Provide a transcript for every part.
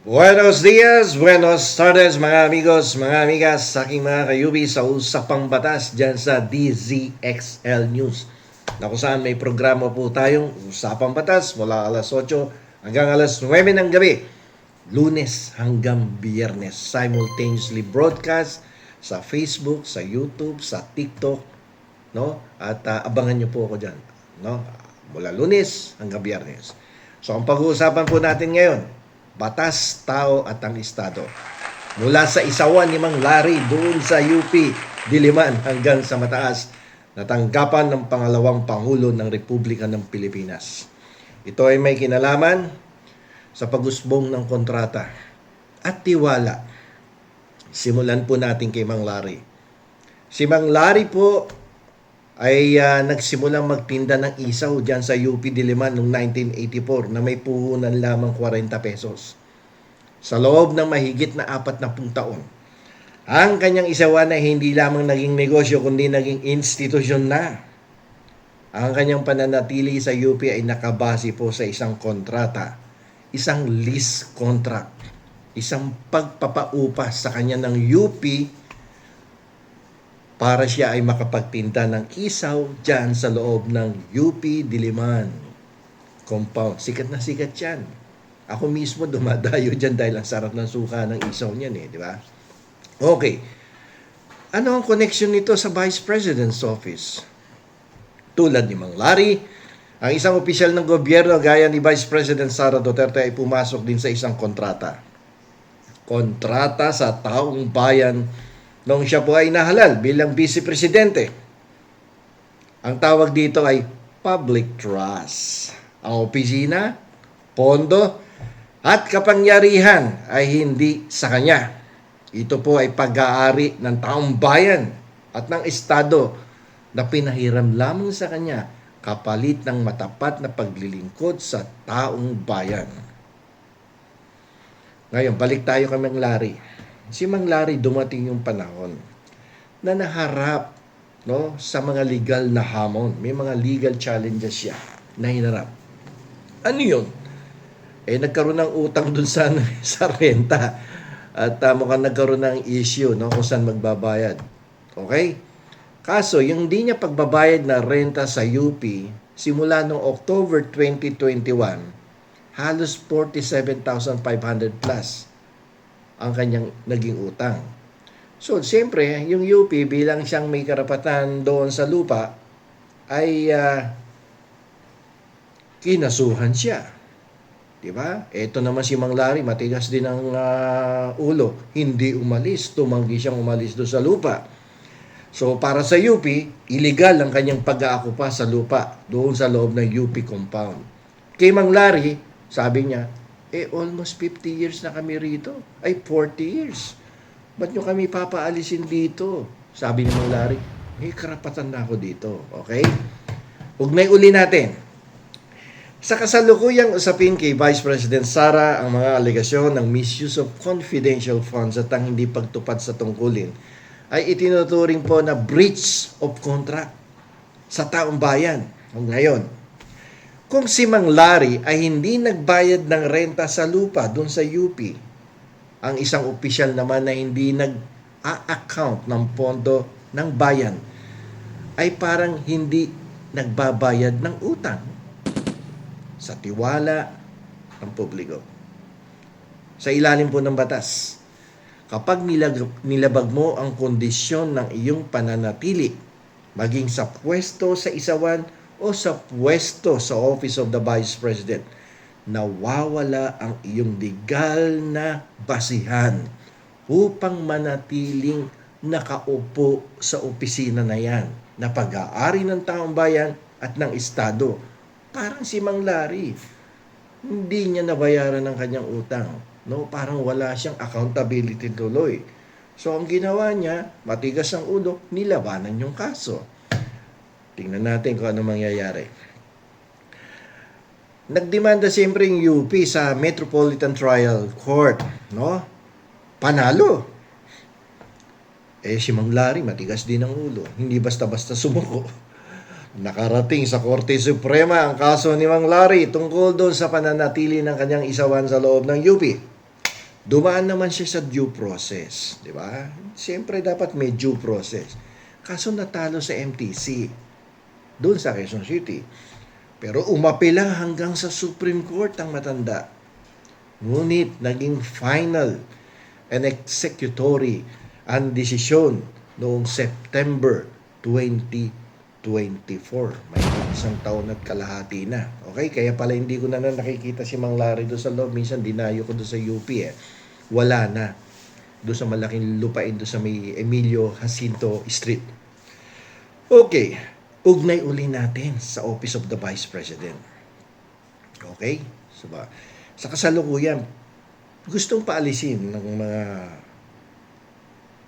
Buenos dias, buenos tardes mga amigos, mga amigas, sa aking mga kayubi sa Usapang Batas dyan sa DZXL News. Na kung saan may programa po tayong Usapang Batas mula alas 8 hanggang alas 9 ng gabi. Lunes hanggang Biyernes. Simultaneously broadcast sa Facebook, sa YouTube, sa TikTok. No? At abangan nyo po ako dyan. No? Mula Lunes hanggang Biyernes. So ang pag-uusapan po natin ngayon, batas, tao at ang Estado. Mula sa isawan ni Mang Larry doon sa UP Diliman hanggang sa mataas na tanggapan ng pangalawang Pangulo ng Republika ng Pilipinas. Ito ay may kinalaman sa pag-usbong ng kontrata at tiwala. Simulan po natin kay Mang Larry. Si Mang Larry po ay nagsimulang magtinda ng isaw dyan sa UP Diliman noong 1984 na may puhunan lamang 40 pesos. Sa loob ng mahigit na 40 taon, ang kanyang isawan ay hindi lamang naging negosyo kundi naging institusyon na. Ang kanyang pananatili sa UP ay nakabase po sa isang kontrata, isang lease contract, isang pagpapaupa sa kanya ng UP para siya ay makapagtinda ng isaw dyan sa loob ng UP Diliman compound. Sikat na sikat yan. Ako mismo dumadayo dyan dahil ang sarap ng suka ng isaw niyan di ba? Okay. Ano ang connection nito sa Vice President's Office? Tulad ni Mang Larry, ang isang opisyal ng gobyerno gaya ni Vice President Sara Duterte ay pumasok din sa isang kontrata. Kontrata sa taong bayan noong siya po ay nahalal bilang Vice Presidente. Ang tawag dito ay public trust. Ang opisina, pondo, at kapangyarihan ay hindi sa kanya. Ito po ay pag-aari ng taong bayan at ng Estado na pinahiram lamang sa kanya kapalit ng matapat na paglilingkod sa taong bayan. Ngayon, balik tayo kay Mang Larry. Si Mang Larry dumating yung panahon na naharap sa mga legal na hamon. May mga legal challenges siya na hinarap. Ano yun? Nagkaroon ng utang dun sa renta. At mukhang nagkaroon ng issue kung saan magbabayad. Okay? Kaso, yung di niya pagbabayad na renta sa UP, simula noong October 2021, halos 47,500 plus ang kanyang naging utang. So, siyempre, yung UP bilang siyang may karapatan doon sa lupa ay kinasuhan siya. Diba? Ito naman si Mang Larry, matigas din ang ulo. Hindi umalis, tumanggi siyang umalis doon sa lupa. So, para sa UP, illegal ang kanyang pag-aakupa sa lupa doon sa loob ng UP compound. Kay Mang Larry, sabi niya, almost 50 years na kami rito. Ay, 40 years. Ba't nyo kami papaalisin dito? Sabi ni Mang Larry, may karapatan na ako dito. Okay? Ugnay uli natin. Sa kasalukuyang usapin kay Vice President Sara ang mga alegasyon ng misuse of confidential funds at ang hindi pagtupad sa tungkulin ay itinuturing po na breach of contract sa taong bayan. Ngayon, kung si Mang Larry ay hindi nagbayad ng renta sa lupa doon sa UP, ang isang opisyal naman na hindi nag-a-account ng pondo ng bayan, ay parang hindi nagbabayad ng utang sa tiwala ng publiko. Sa ilalim po ng batas, kapag nilabag mo ang kondisyon ng iyong pananatili, maging sa pwesto sa isawan o sa pwesto sa Office of the Vice President, nawawala ang iyong legal na basihan upang manatiling nakaupo sa opisina na yan na pag-aari ng taong bayan at ng Estado. Parang si Mang Larry, hindi niya nabayaran ng kanyang utang. Parang wala siyang accountability tuloy. So ang ginawa niya, matigas ang ulo, nilabanan yung kaso. Tingnan natin kung ano mangyayari. Nagdemanda siyempre yung UP sa Metropolitan Trial Court, Panalo. Si Mang Larry, matigas din ang ulo. Hindi basta-basta sumuko. Nakarating sa Korte Suprema ang kaso ni Mang Larry tungkol doon sa pananatili ng kanyang isawan sa loob ng UP. Dumaan naman siya sa due process, di ba? Siyempre dapat may due process. Kaso natalo sa MTC, doon sa Quezon City. Pero umapela hanggang sa Supreme Court ang matanda. Ngunit naging final and executory ang desisyon noong September 2024. May isang taon at kalahati na. Okay? Kaya pala hindi ko na nakikita si Mang Larry doon sa loob. Minsan dinayo ko doon sa UP Wala na. Doon sa malaking lupain doon sa may Emilio Jacinto Street. Okay. Ugnay uli natin sa Office of the Vice President. Okay? So, sa kasalukuyan, gustong paalisin ng mga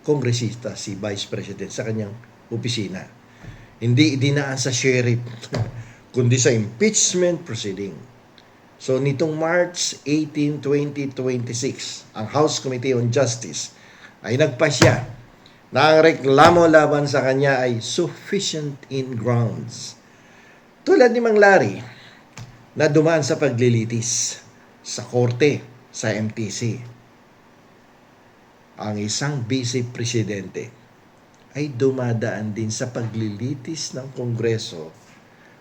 kongresista si Vice President sa kanyang opisina. Hindi dinaan sa sheriff, kundi sa impeachment proceeding. So, nitong March 18, 2026, ang House Committee on Justice ay nagpasya na ang reklamo laban sa kanya ay sufficient in grounds. Tulad ni Mang Larry na dumaan sa paglilitis sa korte sa MTC. Ang isang vice presidente ay dumadaan din sa paglilitis ng Kongreso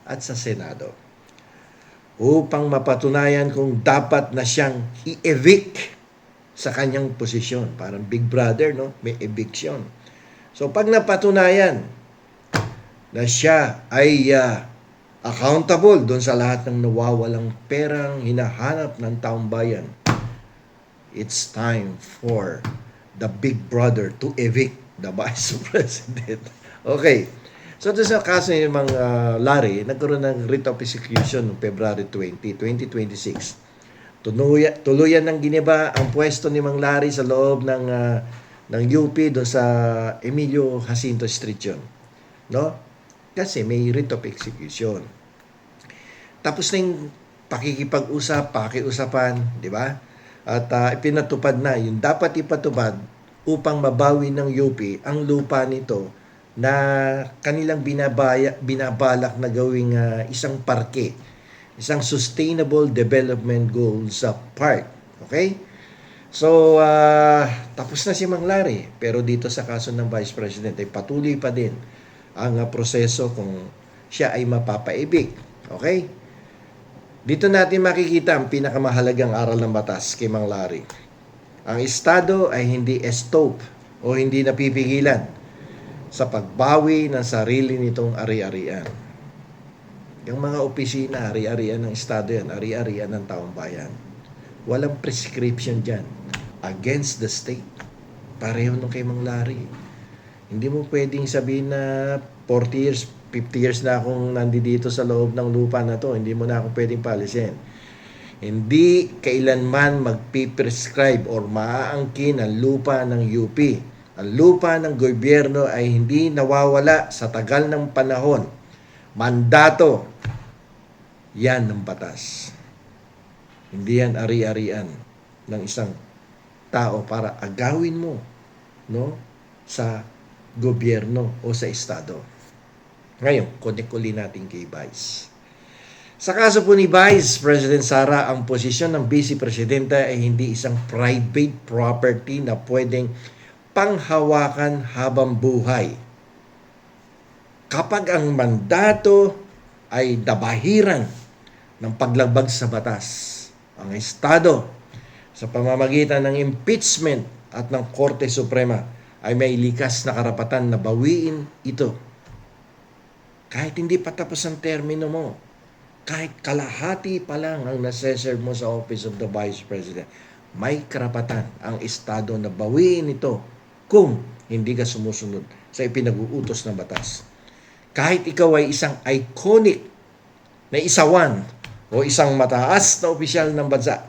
at sa Senado upang mapatunayan kung dapat na siyang i-evict sa kanyang posisyon. Parang Big Brother, no? May eviction. So, pag napatunayan na siya ay accountable doon sa lahat ng nawawalang perang hinahanap ng taong bayan, it's time for the Big Brother to evict the Vice President. Okay. So, doon sa kaso ni Mang Larry, nagkaroon ng writ of execution noong February 20, 2026. Tuluyan ng giniba ang pwesto ni Mang Larry sa loob ng UP doon sa Emilio Jacinto Street yun. No? Kasi may writ of execution. Tapos na yung pakiusapan, di ba? At ipinatupad na yung dapat ipatupad upang mabawi ng UP ang lupa nito na kanilang binabalak na gawing isang parke, isang sustainable development goal sa park. Okay? So, tapos na si Mang Larry. Pero dito sa kaso ng Vice President ay patuloy pa din ang proseso kung siya ay mapapaibig. Okay? Dito natin makikita ang pinakamahalagang aral ng batas kay Mang Larry. Ang Estado ay hindi stop o hindi napipigilan sa pagbawi ng sarili nitong ari-arian. Yung mga opisina, ari-arian ng Estado yan, ari-arian ng taong bayan. Walang prescription dyan against the state. Pareho nung kay Mang Larry. Hindi mo pwedeng sabihin na 40 years, 50 years na akong nandito sa loob ng lupa na to. Hindi mo na ako pwedeng palisin. Hindi kailanman magpiprescribe or maaangkin ang lupa ng UP. Ang lupa ng gobyerno ay hindi nawawala sa tagal ng panahon. Mandato. Yan ang batas. Hindi yan ari-arian ng isang tao para agawin mo, no, sa gobyerno o sa estado. Ngayon, connect uli natin kay Vice. Sa kaso po ni Vice President Sara, ang posisyon ng Vice Presidenta ay hindi isang private property na pwedeng panghawakan habang buhay. Kapag ang mandato ay dabahiran ng paglabag sa batas, ang Estado sa pamamagitan ng impeachment at ng Korte Suprema ay may likas na karapatan na bawiin ito. Kahit hindi pa tapos ang termino mo, kahit kalahati pa lang ang nasa-serve mo sa Office of the Vice President, may karapatan ang Estado na bawiin ito kung hindi ka sumusunod sa ipinag-uutos ng batas. Kahit ikaw ay isang iconic na isawan o isang mataas na opisyal ng bansa,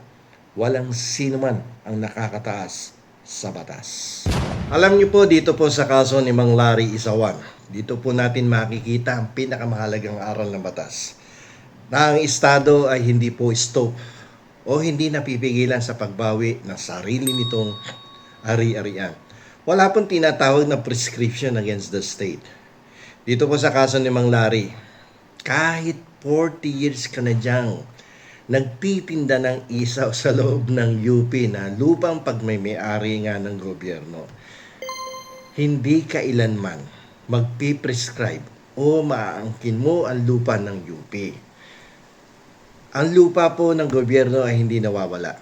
walang sino man ang nakakataas sa batas. Alam niyo po, dito po sa kaso ni Mang Larry Isawan, dito po natin makikita ang pinakamahalagang aral ng batas. Na ang Estado ay hindi po stop o hindi napipigilan sa pagbawi ng sarili nitong ari-arian. Wala pong tinatawag na prescription against the state. Dito po sa kaso ni Mang Larry, kahit 40 years ka na diyang nagtitinda ng isaw sa loob ng UP na lupang pagmay-ari nga ng gobyerno, hindi kailanman magpiprescribe o maaangkin mo ang lupa ng UP. Ang lupa po ng gobyerno ay hindi nawawala.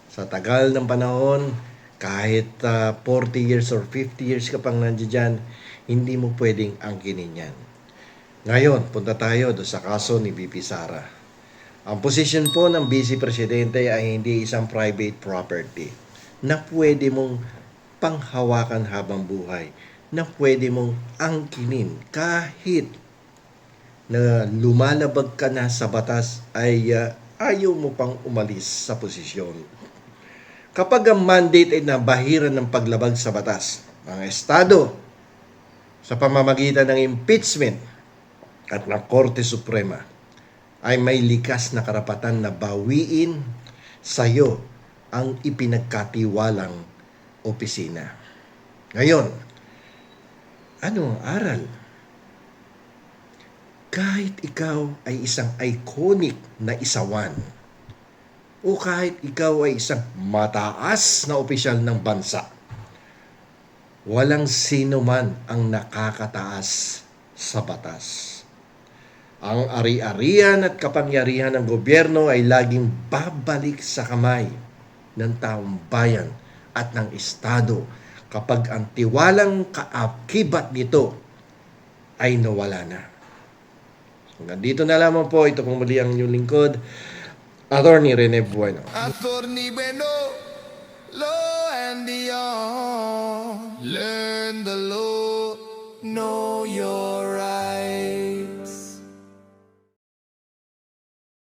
Sa tagal ng panahon, kahit 40 years or 50 years ka pang nandiyan, hindi mo pwedeng angkinin yan. Ngayon, punta tayo do sa kaso ni VP Sara. Ang posisyon po ng Vice Presidente ay hindi isang private property na pwede mong panghawakan habang buhay, na pwede mong angkinin kahit na lumalabag ka na sa batas ay ayaw mo pang umalis sa posisyon. Kapag ang mandate ay nabahiran ng paglabag sa batas, ang Estado sa pamamagitan ng impeachment at ng Korte Suprema ay may likas na karapatan na bawiin sa iyo ang ipinagkatiwalang opisina. Ngayon, ano ang aral? Kahit ikaw ay isang iconic na isawan, o kahit ikaw ay isang mataas na opisyal ng bansa, walang sino man ang nakakataas sa batas. Ang ari-arian at kapangyarihan ng gobyerno ay laging babalik sa kamay ng taong bayan at ng Estado kapag ang tiwalang kaakibat nito ay nawala na. Nandito na lamang po, ito pong muli ang inyong lingkod, Attorney Rene Bueno. Attorney Bueno, law and beyond. Learn the law, know your